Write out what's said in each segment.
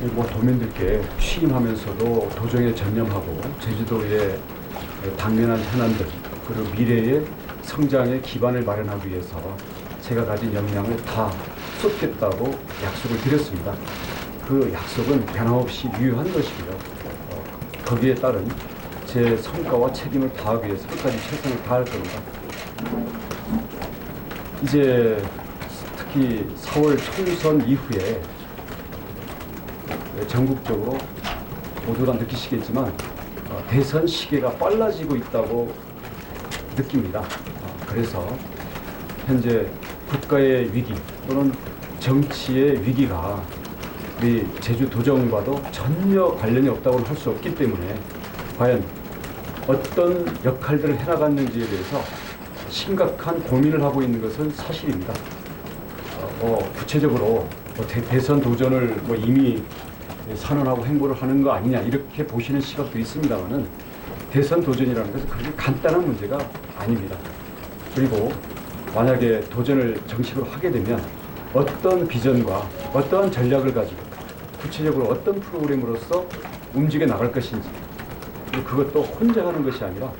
뭐 도민들께 취임하면서도 도정에 전념하고 제주도의 당면한 현안들 그리고 미래의 성장의 기반을 마련하기 위해서 제가 가진 역량을 다 쏟겠다고 약속을 드렸습니다. 그 약속은 변함없이 유효한 것이고요. 거기에 따른 제 성과와 책임을 다하기 위해서 끝까지 최선을 다할 겁니다. 이제 특히 4월 총선 이후에 전국적으로 모두가 느끼시겠지만 대선 시기가 빨라지고 있다고 느낍니다. 그래서 현재 국가의 위기 또는 정치의 위기가 우리 제주도정과도 전혀 관련이 없다고는 할 수 없기 때문에 과연 어떤 역할들을 해나갔는지에 대해서 심각한 고민을 하고 있는 것은 사실입니다. 구체적으로 대선 도전을 이미 선언하고 행보를 하는 거 아니냐 이렇게 보시는 시각도 있습니다만은 대선 도전이라는 것은 그렇게 간단한 문제가 아닙니다. 그리고 만약에 도전을 정식으로 하게 되면 어떤 비전과 어떠한 전략을 가지고 구체적으로 어떤 프로그램으로서 움직여 나갈 것인지 그것도 혼자 하는 것이 아니라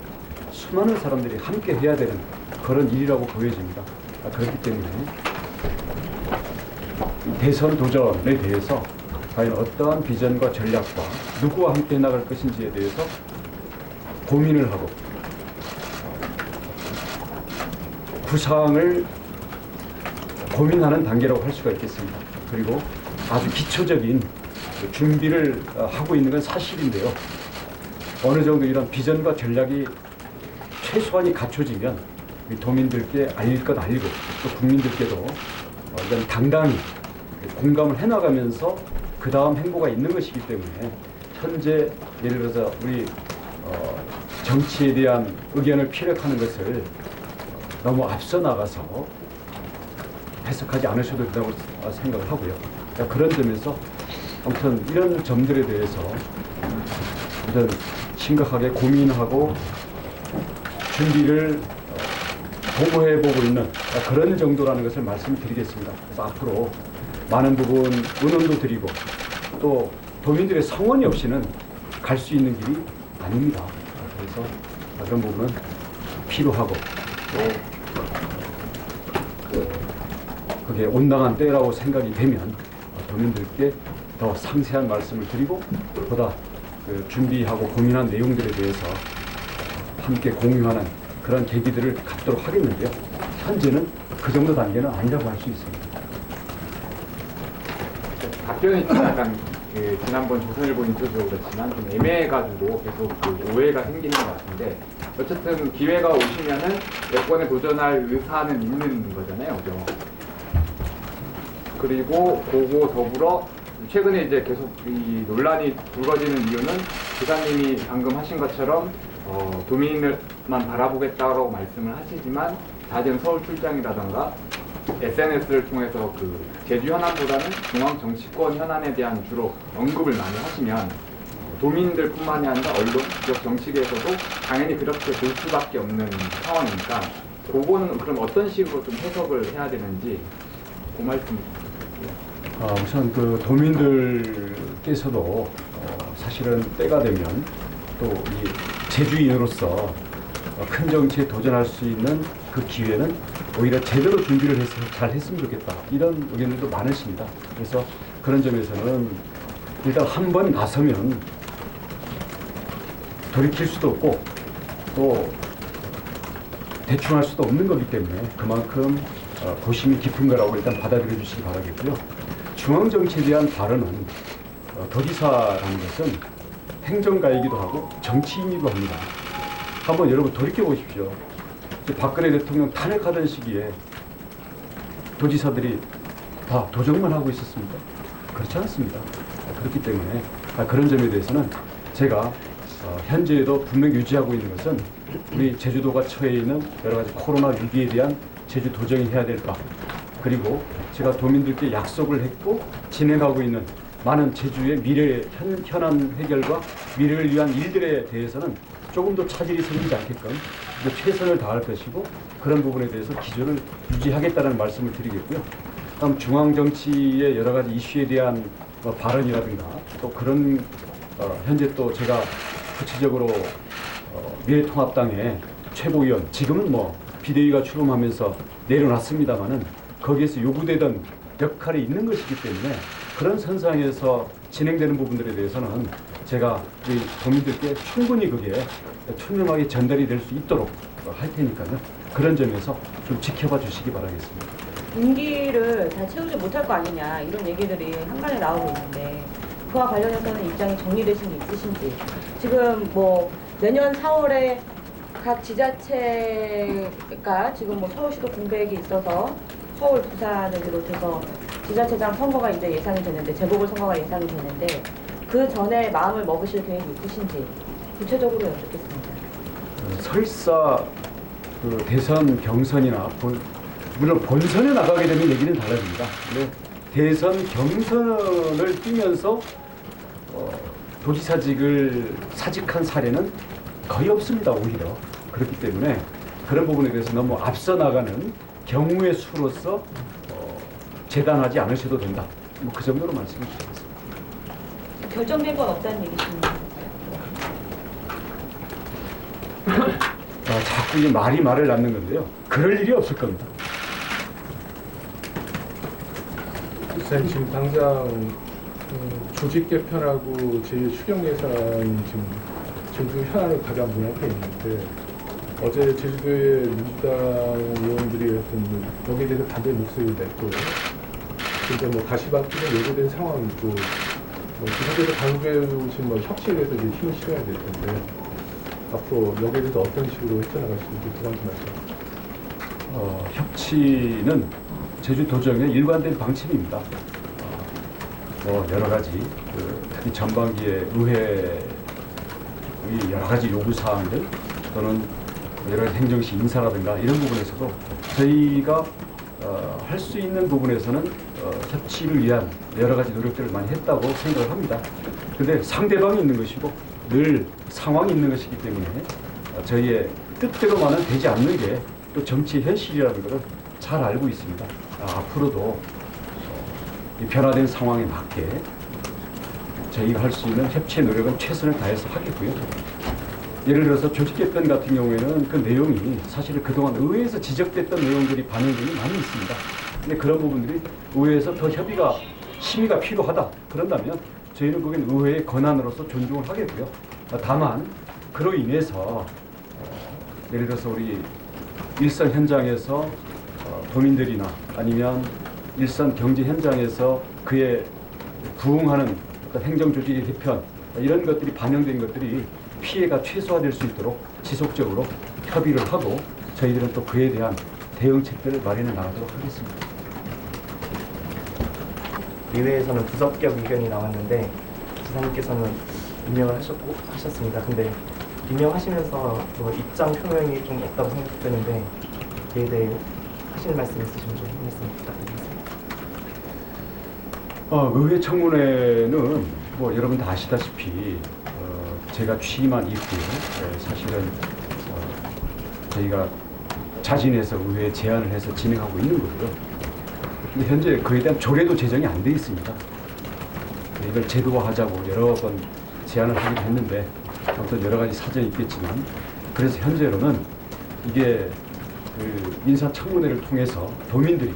수많은 사람들이 함께 해야 되는 그런 일이라고 보여집니다. 그렇기 때문에 대선 도전에 대해서 과연 어떠한 비전과 전략과 누구와 함께 나갈 것인지에 대해서 고민을 하고 구상을 고민하는 단계라고 할 수가 있겠습니다. 그리고 아주 기초적인 준비를 하고 있는 건 사실인데요. 어느 정도 이런 비전과 전략이 최소한이 갖춰지면 도민들께 알릴 것 알리고 또 국민들께도 이런 당당히 공감을 해나가면서 그 다음 행보가 있는 것이기 때문에 현재 예를 들어서 우리 정치에 대한 의견을 피력하는 것을 너무 앞서 나가서 해석하지 않으셔도 된다고 생각을 하고요. 그런 점에서 아무튼 이런 점들에 대해서 아무튼 심각하게 고민하고 준비를 도모해보고 있는 그런 정도라는 것을 말씀드리겠습니다. 그래서 앞으로 많은 부분 의논도 드리고 또 도민들의 성원이 없이는 갈 수 있는 길이 아닙니다. 그래서 그런 부분은 필요하고 또 그게 온당한 때라고 생각이 되면 도민들께 더 상세한 말씀을 드리고 보다 준비하고 고민한 내용들에 대해서 함께 공유하는 그런 계기들을 갖도록 하겠는데요. 현재는 그 정도 단계는 아니라고 할 수 있습니다. 답변이 좀 약간 지난번 조선일보 인터뷰도 그렇지만 좀 애매해가지고 계속 오해가 생기는 것 같은데 어쨌든 기회가 오시면은 여권에 도전할 의사는 있는 거잖아요, 그죠? 그리고 그거 더불어 최근에 이제 계속 이 논란이 불거지는 이유는 기사님이 방금 하신 것처럼 도민을만 바라보겠다고 말씀을 하시지만 잦은 서울 출장이라던가 SNS를 통해서 제주 현안보다는 중앙 정치권 현안에 대한 주로 언급을 많이 하시면 도민들뿐만이 아니라 언론, 지역 정치계에서도 당연히 그렇게 볼 수밖에 없는 상황이니까 그거는 그럼 어떤 식으로 좀 해석을 해야 되는지 그 말씀 부탁드릴게요. 우선 도민들께서도 사실은 때가 되면 또 이 제주인으로서 큰 정치에 도전할 수 있는 그 기회는 오히려 제대로 준비를 해서 잘 했으면 좋겠다 이런 의견들도 많으십니다. 그래서 그런 점에서는 일단 한 번 나서면 돌이킬 수도 없고 또 대충 할 수도 없는 거기 때문에 그만큼 고심이 깊은 거라고 일단 받아들여 주시기 바라겠고요. 중앙정치에 대한 발언은 도지사라는 것은 행정가이기도 하고 정치인이기도 합니다. 한번 여러분 돌이켜 보십시오. 박근혜 대통령 탄핵하던 시기에 도지사들이 다 도정만 하고 있었습니다. 그렇지 않습니다. 그렇기 때문에 그런 점에 대해서는 제가 현재에도 분명히 유지하고 있는 것은 우리 제주도가 처해 있는 여러 가지 코로나 위기에 대한 제주 도정이 해야 될 바, 그리고 제가 도민들께 약속을 했고 진행하고 있는 많은 제주의 미래 현안 해결과 미래를 위한 일들에 대해서는 조금 더 차질이 생기지 않게끔 최선을 다할 것이고 그런 부분에 대해서 기조를 유지하겠다는 말씀을 드리겠고요. 다음 중앙정치의 여러 가지 이슈에 대한 발언이라든가 또 그런 현재 또 제가 구체적으로 미래통합당의 최고위원 지금은 뭐 비대위가 출범하면서 내려놨습니다마는 거기에서 요구되던 역할이 있는 것이기 때문에 그런 선상에서 진행되는 부분들에 대해서는 제가 우리 국민들께 충분히 그게 투명하게 전달이 될 수 있도록 할 테니까요. 그런 점에서 좀 지켜봐 주시기 바라겠습니다. 임기를 다 채우지 못할 거 아니냐 이런 얘기들이 한간에 나오고 있는데 그와 관련해서는 입장이 정리되신 게 있으신지 지금 뭐 내년 4월에 각 지자체가 지금 뭐 서울시도 공백이 있어서 서울, 부산을 비롯해서 지자체장 선거가 이제 예상이 되는데 재보궐선거가 예상이 되는데 그 전에 마음을 먹으실 계획이 있으신지 구체적으로 여쭙겠습니다. 설사 그 대선 경선이나 물론 본선에 나가게 되면 얘기는 달라집니다. 근데 대선 경선을 뛰면서 도지사직을 사직한 사례는 거의 없습니다. 오히려 그렇기 때문에 그런 부분에 대해서 너무 앞서 나가는 경우의 수로서 재단하지 않으셔도 된다. 뭐 그 정도로 말씀을 드리겠습니다. 결정된 건 없다는 얘기십니까? 자꾸 이 말을 낳는 건데요. 그럴 일이 없을 겁니다. 글쎄 지금 당장 조직 개편하고 제 추경 예산이 지금 제주도 현안을 가장 문앞에 있는데 어제 제주도의 민주당 의원들이 하여튼 여기에 대해서 반대 목소리를 냈고 근데 뭐 가시밭길에 예고된 상황이고 뭐 지사께서 당국에 오신 뭐 협치에 대해서 이제 힘을 실어야 될 텐데 앞으로 여기에 대해서 어떤 식으로 헤쳐나갈 수 있는지 두 가지 말씀. 협치는 제주도정의 일관된 방침입니다. 여러 가지 특히 전반기에 의회의 여러 가지 요구 사항들 또는 여러 가지 행정시 인사라든가 이런 부분에서도 저희가 할 수 있는 부분에서는 협치를 위한 여러 가지 노력들을 많이 했다고 생각을 합니다. 그런데 상대방이 있는 것이고 늘 상황이 있는 것이기 때문에 저희의 뜻대로만은 되지 않는 게 또 정치의 현실이라는 것을 잘 알고 있습니다. 앞으로도 이 변화된 상황에 맞게 저희가 할 수 있는 협치의 노력은 최선을 다해서 하겠고요. 예를 들어서 조직 개편 같은 경우에는 그 내용이 사실은 그동안 의회에서 지적됐던 내용들이 반영점이 많이 있습니다. 근데 그런 부분들이 의회에서 더 심의가 필요하다. 그런다면 저희는 그게 의회의 권한으로서 존중을 하겠고요. 다만 그로 인해서 예를 들어서 우리 일선 현장에서 도민들이나 아니면 일선 경제 현장에서 그에 부응하는 어떤 행정조직의 개편 이런 것들이 반영된 것들이 피해가 최소화될 수 있도록 지속적으로 협의를 하고 저희들은 또 그에 대한 대응책들을 마련해 나가도록 하겠습니다. 의회에서는 부적격 의견이 나왔는데 지사님께서는 임명을 하셨습니다. 근데 임명하시면서 뭐 입장 표명이 좀 없다고 생각되는데 그에 대해 하실 말씀 있으시면 좀 한 말씀 부탁드리겠습니다. 의회 청문회는 뭐 여러분 다 아시다시피 제가 취임한 이후에 사실은 저희가 자진해서 의회에 제안을 해서 진행하고 있는 거고요. 근데 현재 그에 대한 조례도 제정이 안 돼 있습니다. 이걸 제도화하자고 여러 번 제안을 하기도 했는데 아무튼 여러 가지 사정이 있겠지만 그래서 현재로는 이게 그 인사청문회를 통해서 도민들이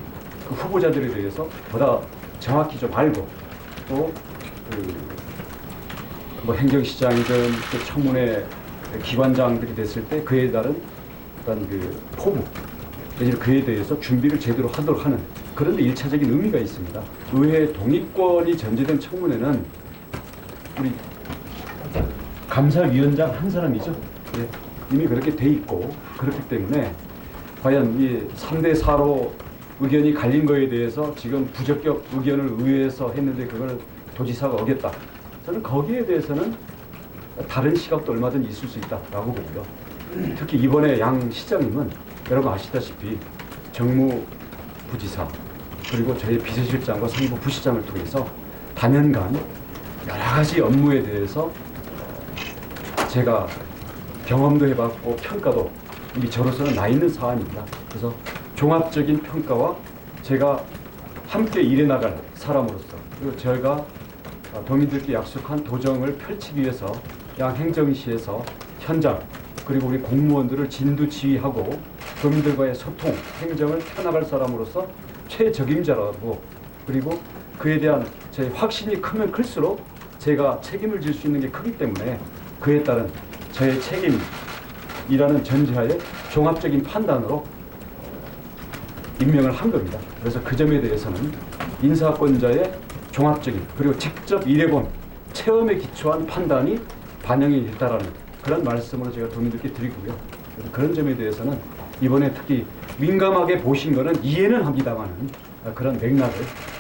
그 후보자들에 대해서 보다 정확히 좀 알고 또 뭐 행정시장이든 또 청문회 기관장들이 됐을 때 그에 따른 어떤 그 포부 내지는 그에 대해서 준비를 제대로 하도록 하는 그런 데 일차적인 의미가 있습니다. 의회 동의권이 전제된 청문회는 우리 감사위원장 한 사람이죠. 네, 이미 그렇게 돼 있고 그렇기 때문에 과연 이 3대4로 의견이 갈린 거에 대해서 지금 부적격 의견을 의회에서 했는데 그걸 도지사가 어겼다. 저는 거기에 대해서는 다른 시각도 얼마든지 있을 수 있다라고 보고요. 특히 이번에 양 시장님은 여러분 아시다시피 정무부지사 그리고 저희 비서실장과 상부 부시장을 통해서 단연간 여러 가지 업무에 대해서 제가 경험도 해봤고 평가도 이미 저로서는 나 있는 사안입니다. 그래서 종합적인 평가와 제가 함께 일해 나갈 사람으로서 그리고 제가 도민들께 약속한 도정을 펼치기 위해서 양행정시에서 현장 그리고 우리 공무원들을 진두지휘하고 도민들과의 소통, 행정을 펴나갈 사람으로서 최적임자라고 그리고 그에 대한 제 확신이 크면 클수록 제가 책임을 질 수 있는 게 크기 때문에 그에 따른 저의 책임이라는 전제하에 종합적인 판단으로 임명을 한 겁니다. 그래서 그 점에 대해서는 인사권자의 종합적인 그리고 직접 일해본 체험에 기초한 판단이 반영이 됐다라는 그런 말씀으로 제가 도민들께 드리고요. 그런 점에 대해서는 이번에 특히 민감하게 보신 거는 이해는 합니다만은 그런 맥락을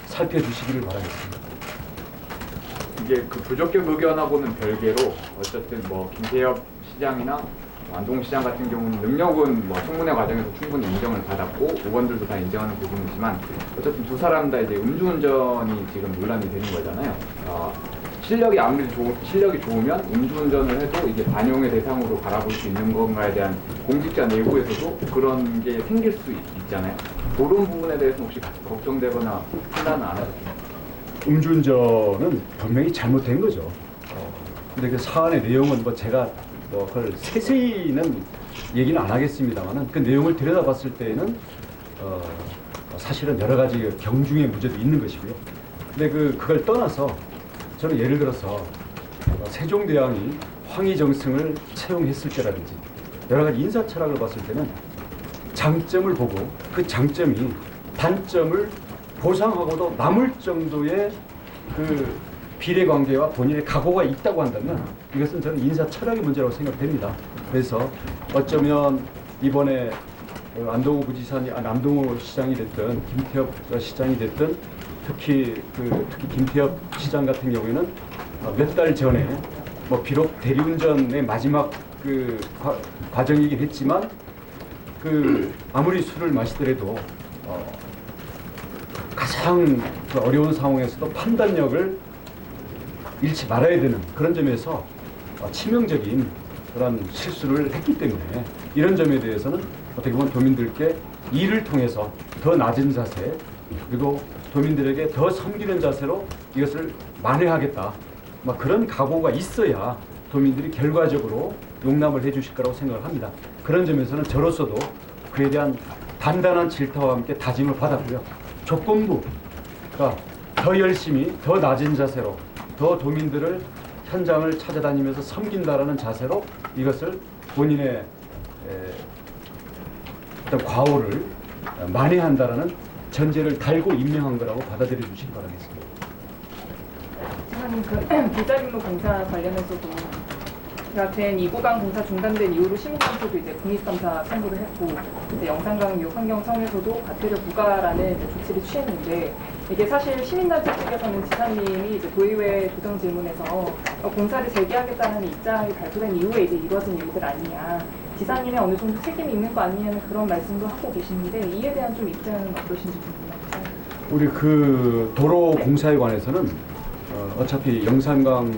살펴주시기를 바라겠습니다. 이게 그 부적격 의견하고는 별개로 어쨌든 뭐 김태엽 시장이나 안동시장 같은 경우는 능력은 뭐 청문회 과정에서 충분히 인정을 받았고 의원들도 다 인정하는 부분이지만 어쨌든 두 사람 다 이제 음주운전이 지금 논란이 되는 거잖아요. 실력이 아무리 실력이 좋으면 음주운전을 해도 이게 반영의 대상으로 바라볼 수 있는 건가에 대한 공직자 내부에서도 그런 게 생길 수 있잖아요. 그런 부분에 대해서 혹시 걱정되거나 판단은 안 하셨습니까? 음주운전은 분명히 잘못된 거죠. 근데 그 사안의 내용은 뭐 제가 뭐 그걸 세세히는 얘기는 안 하겠습니다만은 그 내용을 들여다봤을 때에는 사실은 여러 가지 경중의 문제도 있는 것이고요. 근데 그걸 떠나서 저는 예를 들어서 세종대왕이 황희정승을 채용했을 때라든지 여러 가지 인사 철학을 봤을 때는 장점을 보고 그 장점이 단점을 보상하고도 남을 정도의 그 비례관계와 본인의 각오가 있다고 한다면 이것은 저는 인사 철학의 문제라고 생각됩니다. 그래서 어쩌면 이번에 안동호 부지사니 남동호 시장이 됐든 김태엽 시장이 됐든 특히 김태엽 시장 같은 경우에는 몇 달 전에 뭐 비록 대리운전의 마지막 그 과정이긴 했지만 아무리 술을 마시더라도 가장 어려운 상황에서도 판단력을 잃지 말아야 되는 그런 점에서 치명적인 그런 실수를 했기 때문에 이런 점에 대해서는 어떻게 보면 도민들께 이를 통해서 더 낮은 자세 그리고 도민들에게 더 섬기는 자세로 이것을 만회하겠다. 그런 각오가 있어야 도민들이 결과적으로 용납을 해주실 거라고 생각을 합니다. 그런 점에서는 저로서도 그에 대한 단단한 질타와 함께 다짐을 받았고요. 조건부가 더 열심히 더 낮은 자세로 더 도민들을 현장을 찾아다니면서 섬긴다라는 자세로 이것을 본인의 어떤 과오를 만회한다라는 전제를 달고 임명한 거라고 받아들여 주시기 바라겠습니다. 그 비자림로 공사 관련해서도 된 이구강 공사 중단된 이후로 시민단체도 이제 국립감사 청구를 했고 이제 영산강 환경청에서도 과태료 부과라는 이제 조치를 취했는데 이게 사실 시민단체 측에서는 지사님이 이제 도의회 부정 질문에서 공사를 재개하겠다는 입장이 발표된 이후에 이제 이루어진 일들 아니냐. 지사님의 어느 정도 책임이 있는 거 아니냐는 그런 말씀도 하고 계시는데 이에 대한 좀 입장은 어떠신지 궁금합니다. 우리 도로 공사에 관해서는 어차피 영산강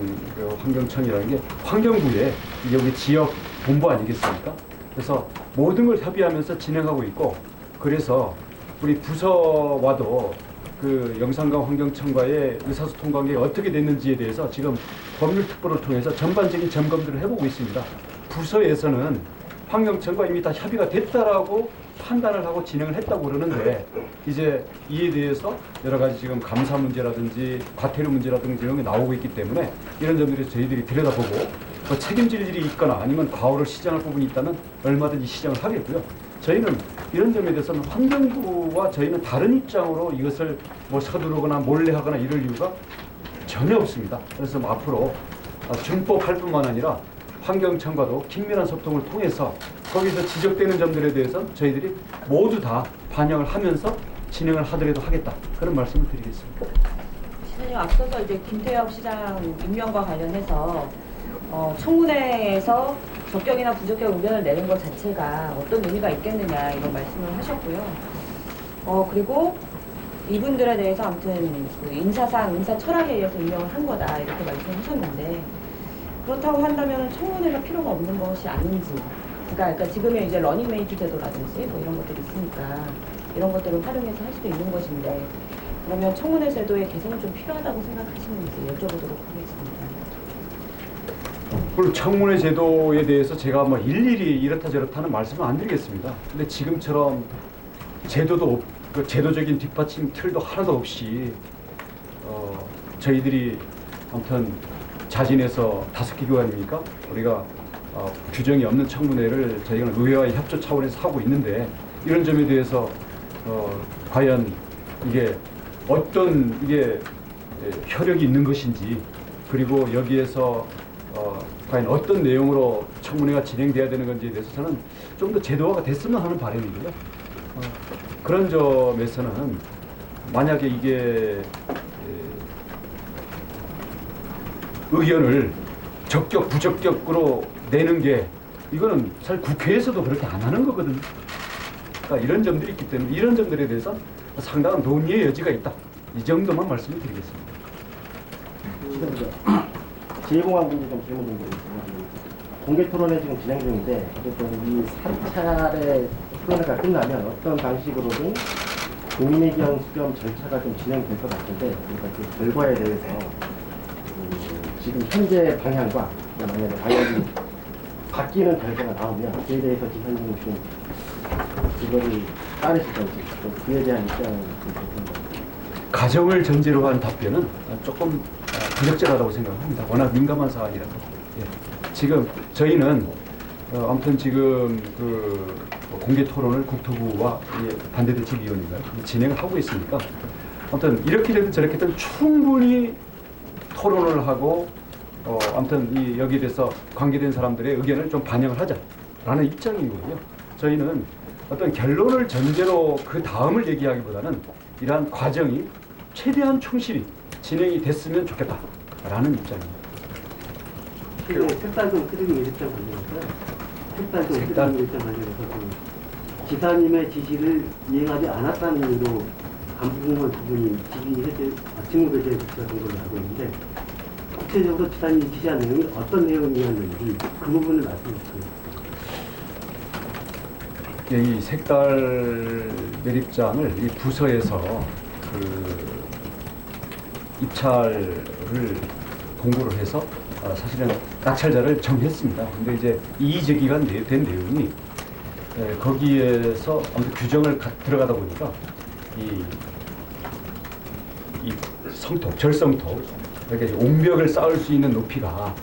환경청이라는 게 환경부의 이게 우리 지역 본부 아니겠습니까? 그래서 모든 걸 협의하면서 진행하고 있고 그래서 우리 부서와도 영산강 환경청과의 의사소통 관계가 어떻게 됐는지에 대해서 지금 법률특보를 통해서 전반적인 점검들을 해보고 있습니다. 부서에서는 환경청과 이미 다 협의가 됐다라고 판단을 하고 진행을 했다고 그러는데 이제 이에 대해서 여러 가지 지금 감사 문제라든지 과태료 문제라든지 이런 게 나오고 있기 때문에 이런 점들을 저희들이 들여다보고 책임질 일이 있거나 아니면 과오를 시정할 부분이 있다면 얼마든지 시정을 하겠고요. 저희는 이런 점에 대해서는 환경부와 저희는 다른 입장으로 이것을 서두르거나 몰래하거나 이럴 이유가 전혀 없습니다. 그래서 앞으로 준법할 뿐만 아니라 환경청과도 긴밀한 소통을 통해서 거기서 지적되는 점들에 대해서 저희들이 모두 다 반영을 하면서 진행을 하더라도 하겠다. 그런 말씀을 드리겠습니다. 시장님 앞서서 이제 김태엽 시장 임명과 관련해서 청문회에서 적격이나 부적격 의견을 내는 것 자체가 어떤 의미가 있겠느냐 이런 말씀을 하셨고요. 그리고 이분들에 대해서 아무튼 인사상 인사 철학에 의해서 임명을 한 거다 이렇게 말씀하셨는데 그렇다고 한다면 청문회가 필요가 없는 것이 아닌지. 그러니까 지금의 이제 러닝메이트 제도라든지 이런 것들이 있으니까 이런 것들을 활용해서 할 수도 있는 것인데 그러면 청문회 제도의 개선은 좀 필요하다고 생각하시는지 여쭤보도록 하겠습니다. 물론 청문회 제도에 대해서 제가 뭐 일일이 이렇다 저렇다는 말씀은 안 드리겠습니다. 근데 지금처럼 제도도 그 제도적인 뒷받침 틀도 하나도 없이 저희들이 아무튼 자진해서 5개 교환입니까? 우리가 규정이 없는 청문회를 저희가 의회와의 협조 차원에서 하고 있는데 이런 점에 대해서 과연 이게 어떤 이게 혈역이 있는 것인지 그리고 여기에서 과연 어떤 내용으로 청문회가 진행돼야 되는 건지에 대해서 저는 좀 더 제도화가 됐으면 하는 바람이고요. 그런 점에서는 만약에 이게 의견을 적격 부적격으로 내는 게 이거는 사실 국회에서도 그렇게 안 하는 거거든요. 그러니까 이런 점들이 있기 때문에 이런 점들에 대해서 상당한 논의의 여지가 있다. 이 정도만 말씀을 드리겠습니다. 지금 제1공항 분이 좀 질문 좀 드리겠습니다. 공개 토론회 지금 진행 중인데 어쨌든 이 3차례 토론회가 끝나면 어떤 방식으로든 국민의견 수렴 절차가 좀 진행될 것 같은데 그러니까 그 결과에 대해서 지금 현재 방향과 만약에 방향이 바뀌는 결과가 나오면 그에 대해서 지사님이 좀 이거를 따르실 건지 또 그에 대한 입장을 좀 듣습니다. 가정을 전제로 한 답변은 조금 부적절하다고 생각합니다. 워낙 민감한 사안이라서. 예. 지금 저희는 아무튼 지금 그 공개 토론을 국토부와 반대대책위원회가 진행을 하고 있으니까 아무튼 이렇게 되든 저렇게 되든 충분히 토론을 하고 아무튼 여기에 대해서 관계된 사람들의 의견을 좀 반영을 하자라는 입장이고요. 저희는 어떤 결론을 전제로 그 다음을 얘기하기보다는 이러한 과정이 최대한 충실히 진행이 됐으면 좋겠다라는 입장입니다. 색깔동 트리밍 일정 관련해서 색깔동 트리밍 일정 관련해서 지사님의 지시를 이행하지 않았다는 이유로 간부공무원 두 분이 직무 배제에 붙여진 걸로 알고 있는데 구체적으로 지사님이 지시한 내용이 어떤 내용이었는지 그 부분을 말씀해 주세요. 이 색달 매립장을 이 부서에서 그 입찰을 공고를 해서 사실은 낙찰자를 정했습니다. 근데 이제 이의제기가 된 내용이 거기에서 아무튼 규정을 들어가다 보니까 이 성토, 절성토 이렇게 옹벽을 쌓을 수 있는 높이가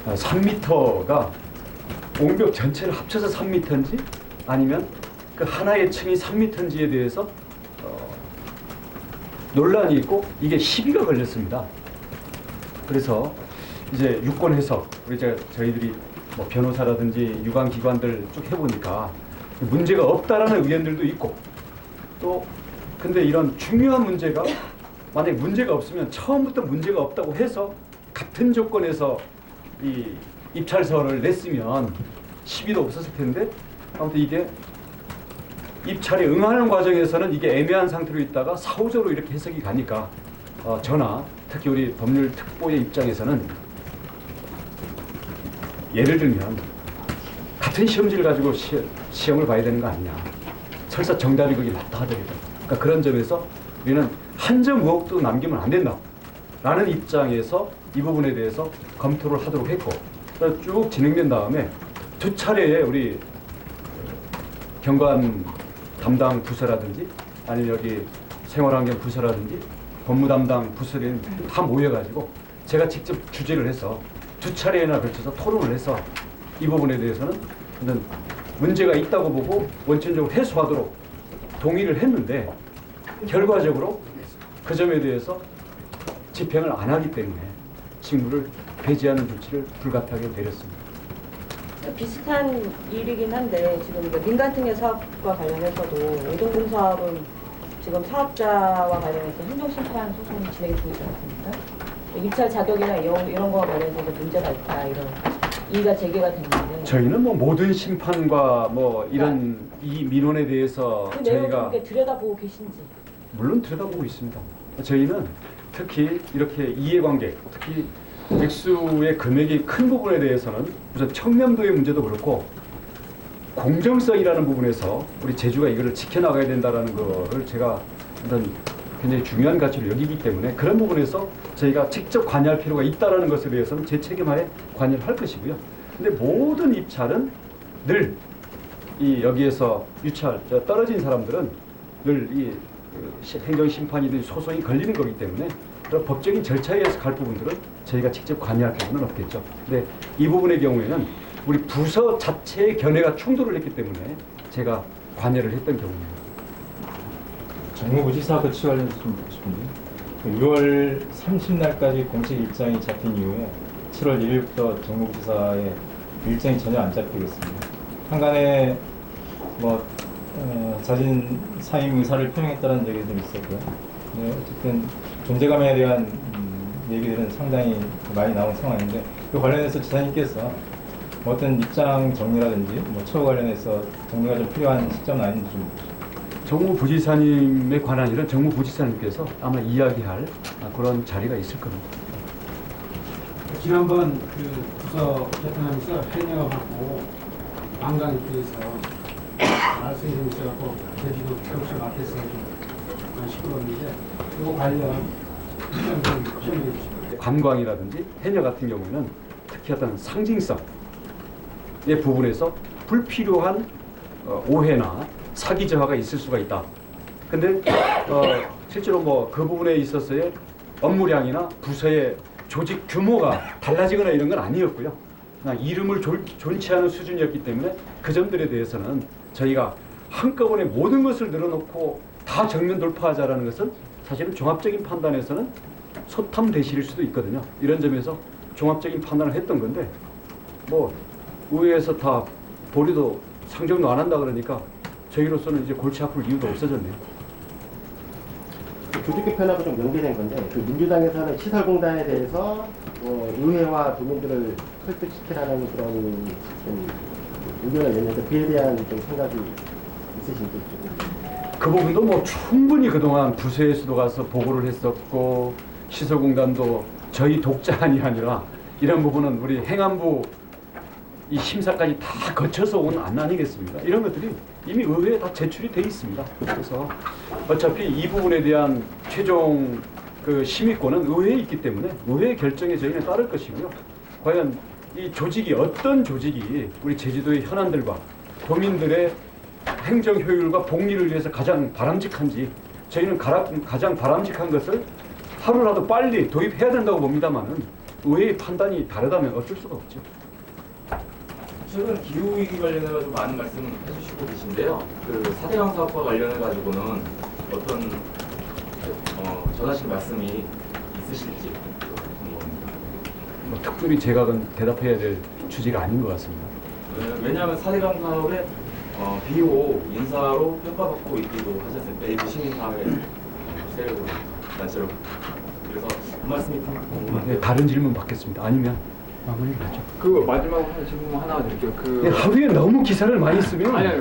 3m가 옹벽 전체를 합쳐서 3m인지 아니면 그 하나의 층이 3m인지에 대해서 논란이 있고 이게 시비가 걸렸습니다. 그래서 이제 유권 해석, 저희들이 뭐 변호사라든지 유관기관들 쭉 해보니까 문제가 없다라는 의견들도 있고 또 근데 이런 중요한 문제가 만약에 문제가 없으면 처음부터 문제가 없다고 해서 같은 조건에서 이 입찰서를 냈으면 시비도 없었을 텐데 아무튼 이게 입찰에 응하는 과정에서는 이게 애매한 상태로 있다가 사후적으로 이렇게 해석이 가니까 저나 특히 우리 법률특보의 입장에서는 예를 들면 같은 시험지를 가지고 시험을 봐야 되는 거 아니냐. 설사 정답이 그게 맞다 하더라도. 그러니까 그런 점에서 우리는 한 점 의혹도 남기면 안 된다. 라는 입장에서 이 부분에 대해서 검토를 하도록 했고 쭉 진행된 다음에 2차례에 우리 경관 담당 부서라든지 아니면 여기 생활환경 부서라든지 법무 담당 부서를 다 모여가지고 제가 직접 주재를 해서 2차례나 걸쳐서 토론을 해서 이 부분에 대해서는 문제가 있다고 보고 원천적으로 해소하도록 동의를 했는데 결과적으로 그 점에 대해서 집행을 안 하기 때문에 직무를 배제하는 조치를 불가피하게 내렸습니다. 비슷한 일이긴 한데 지금 민간특례 사업과 관련해서도 노동공사업은 지금 사업자와 관련해서 행정심판 소송이 진행 중이지 않습니까? 입찰 자격이나 이런 거와 관련해서 문제가 있다 이런 이의가 제기가 됐는데 저희는 뭐 모든 심판과 뭐 이런 이 민원에 대해서 그 내용을 저희가 그렇게 들여다보고 계신지 물론 들여다보고 있습니다. 저희는 특히 이렇게 이해관계, 특히 액수의 금액이 큰 부분에 대해서는 우선 청렴도의 문제도 그렇고 공정성이라는 부분에서 우리 제주가 이거를 지켜나가야 된다는 거를 제가 어떤 굉장히 중요한 가치를 여기기 때문에 그런 부분에서 저희가 직접 관여할 필요가 있다는 것에 대해서는 제 책임하에 관여를 할 것이고요. 근데 모든 입찰은 늘 이 여기에서 떨어진 사람들은 늘 이 행정심판이든 소송이 걸리는 거기 때문에 그런 법적인 절차에 의해서 갈 부분들은 저희가 직접 관여할 부분은 없겠죠. 근데 이 부분의 경우에는 우리 부서 자체의 견해가 충돌을 했기 때문에 제가 관여를 했던 경우입니다. 정무부지사 거치 관련해서 좀 묻고 싶은데 6월 30날까지 공식 일정이 잡힌 이후에 7월 1일부터 정무부지사의 일정이 전혀 안 잡히고 있습니다. 한간에 자진 사임 의사를 표명했다는 얘기도 좀 있었고요. 네, 어쨌든 존재감에 대한 얘기들은 상당히 많이 나온 상황인데 그 관련해서 지사님께서 어떤 입장 정리라든지 처우 관련해서 정리가 좀 필요한 시점은 아닌지 좀 정무부지사님에 관한 일은 정무부지사님께서 아마 이야기할 그런 자리가 있을 겁니다. 지난번 그 부서 개편하면서 해녀하고 관광에 대해서 말씀이 좀 있어갖고 제주도 교육청 앞에서 좀 시끄러웠는데 이거 관련 의견 좀 설명해 주시죠. 관광이라든지 해녀 같은 경우에는 특히 어떤 상징성의 부분에서 불필요한 오해나 사기 저하가 있을 수가 있다. 근데 실제로 그 부분에 있어서의 업무량이나 부서의 조직 규모가 달라지거나 이런 건 아니었고요. 그냥 이름을 존치 않은 수준이었기 때문에 그 점들에 대해서는 저희가 한꺼번에 모든 것을 늘어놓고 다 정면 돌파하자라는 것은 사실은 종합적인 판단에서는 소탐 대실일 수도 있거든요. 이런 점에서 종합적인 판단을 했던 건데 의회에서 다 보류도 상정도 안 한다 그러니까 저희로서는 이제 골치 아플 이유도 없어졌네요. 조직 개편하고 좀 연계된 건데 그 민주당에서는 시설공단에 대해서 의회와 도민들을 설득시키라는 그런 좀 의견을 냈는데 그에 대한 좀 생각이 있으신지. 그 부분도 충분히 그동안 부서에서도 가서 보고를 했었고 시설공단도 저희 독자안이 아니라 이런 부분은 우리 행안부 이 심사까지 다 거쳐서 온 안 아니겠습니까? 이런 것들이 이미 의회에 다 제출이 돼 있습니다. 그래서 어차피 이 부분에 대한 최종 그 심의권은 의회에 있기 때문에 의회의 결정에 저희는 따를 것이고요. 과연 이 조직이 어떤 조직이 우리 제주도의 현안들과 도민들의 행정 효율과 복리를 위해서 가장 바람직한지 저희는 가장 바람직한 것을 하루라도 빨리 도입해야 된다고 봅니다만은 의회의 판단이 다르다면 어쩔 수가 없죠. 최근 기후위기 관련해서 많은 말씀 해주시고 계신데요. 그 4대강 사업과 관련해가지고는 어떤 전하실 말씀이 있으실지 궁금합니다. 특별히 제가 대답해야 될 주제가 아닌 것 같습니다. 왜냐하면 4대강 사업에 비호 인사로 평가받고 있기도 하셨습니다. 일부 시민사회 세력으로 단체로. 그래서 그 말씀이 궁금한데. 다른 질문 받겠습니다. 아니면 마무리를 하죠. 그 마지막으로 질문 하나 드릴게요. 하루에 너무 기사를 많이 쓰면 아니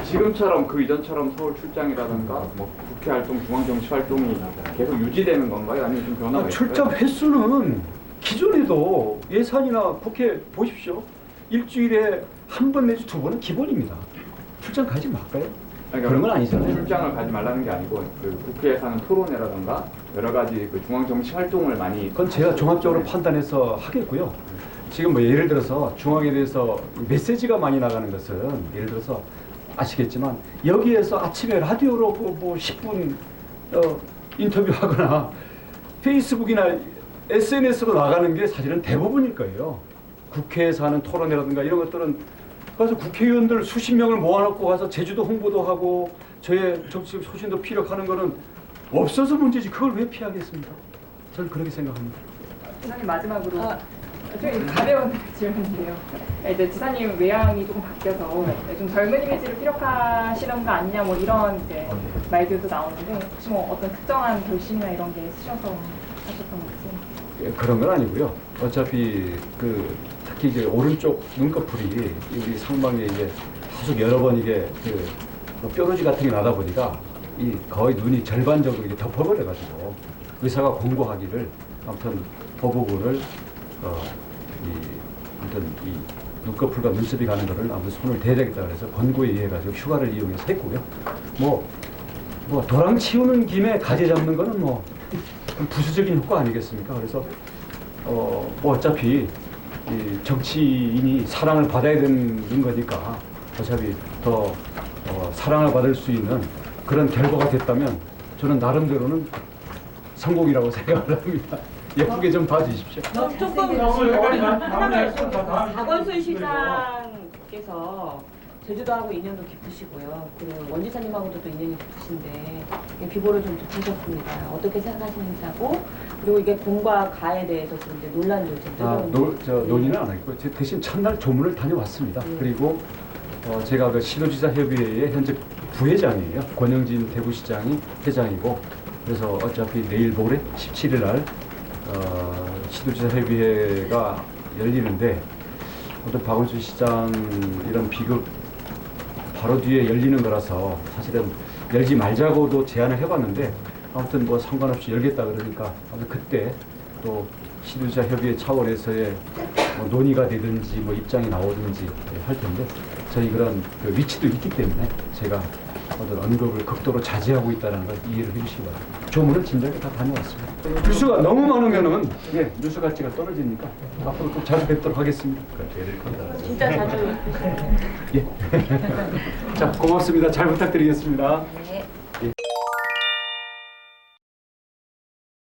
지금처럼 그 이전처럼 서울 출장이라든가 국회 활동, 중앙 정치 활동이 계속 유지되는 건가요? 아니면 좀 변화가 있어요? 출장 횟수는 기존에도 예산이나 국회 보십시오. 일주일에 한 번 내지 두 번은 기본입니다. 출장 가지 말까요? 그러니까 그런 건 아니잖아요. 출장을 가지 말라는 게 아니고 그 국회에서 하는 토론회라든가 여러 가지 그 중앙 정치 활동을 많이 그건 제가 종합적으로 판단해서 하겠고요. 지금 예를 들어서 중앙에 대해서 메시지가 많이 나가는 것은 예를 들어서 아시겠지만 여기에서 아침에 라디오로 10분 인터뷰하거나 페이스북이나 SNS로 나가는 게 사실은 대부분일 거예요. 국회에서 하는 토론회라든가 이런 것들은 가서 국회의원들 수십 명을 모아놓고 가서 제주도 홍보도 하고 저의 정치적 소신도 피력하는 거는 없어서 문제지 그걸 왜 피하겠습니까? 저는 그렇게 생각합니다. 지사님 마지막으로 좀 가벼운 질문인데요. 이제 지사님 외향이 조금 바뀌어서 좀 젊은 이미지를 피력하시는 거 아니냐 이런 이제 말들도 나오는데 혹시 어떤 특정한 결심이나 이런 게 있으셔서 하셨던 건지? 그런 건 아니고요. 어차피 특히 이제 오른쪽 눈꺼풀이 우리 상방에 이제 계속 여러 번 이게 뾰루지 같은 게 나다 보니까 거의 눈이 절반 정도 이게 덮어버려가지고 의사가 권고하기를 아무튼 그 부분을 아무튼 이 눈꺼풀과 눈썹이 가는 거를 아무튼 손을 대야 되겠다 그래서 권고에 의해 가지고 휴가를 이용해서 했고요. 뭐 도랑 치우는 김에 가재 잡는 거는 뭐 부수적인 효과 아니겠습니까? 그래서 뭐 어차피 이 정치인이 사랑을 받아야 되는 거니까 어차피 더 사랑을 받을 수 있는 그런 결과가 됐다면 저는 나름대로는 성공이라고 생각을 합니다. 예쁘게 좀 봐주십시오. 조금 하나만 여쭤볼게요. 박원순 시장께서 제주도하고 인연도 깊으시고요. 그리고 원지사님하고도 또 인연이 깊으신데 비보를 좀 듣으셨습니다. 어떻게 생각하시는지 하고 그리고 이게 공과 가에 대해서 지금 이제 논란도 지금 논의는 안 하겠고 대신 첫날 조문을 다녀왔습니다. 그리고 제가 그 시도지사 협의회의 현재 부회장이에요. 권영진 대구시장이 회장이고 그래서 어차피 내일 모레 17일 날 시도지사 협의회가 열리는데 어떤 박원순 시장 이런 비극 바로 뒤에 열리는 거라서 사실은 열지 말자고도 제안을 해봤는데 아무튼 뭐 상관없이 열겠다 그러니까 아무튼 그때 또 시도지사 협의회 차원에서의 뭐 논의가 되든지 뭐 입장이 나오든지 할 텐데 저희 그런 그 위치도 있기 때문에 제가 어떤 언급을 극도로 자제하고 있다는 걸 이해를 해주시기 바랍니다. 조문은 진작에 다 다녀왔습니다. 뉴스가 너무 많으면은 뉴스 가치가 떨어지니까 앞으로 또 자주 뵙도록 하겠습니다. 진짜 자주 예. 자, 고맙습니다. 잘 부탁드리겠습니다. 네.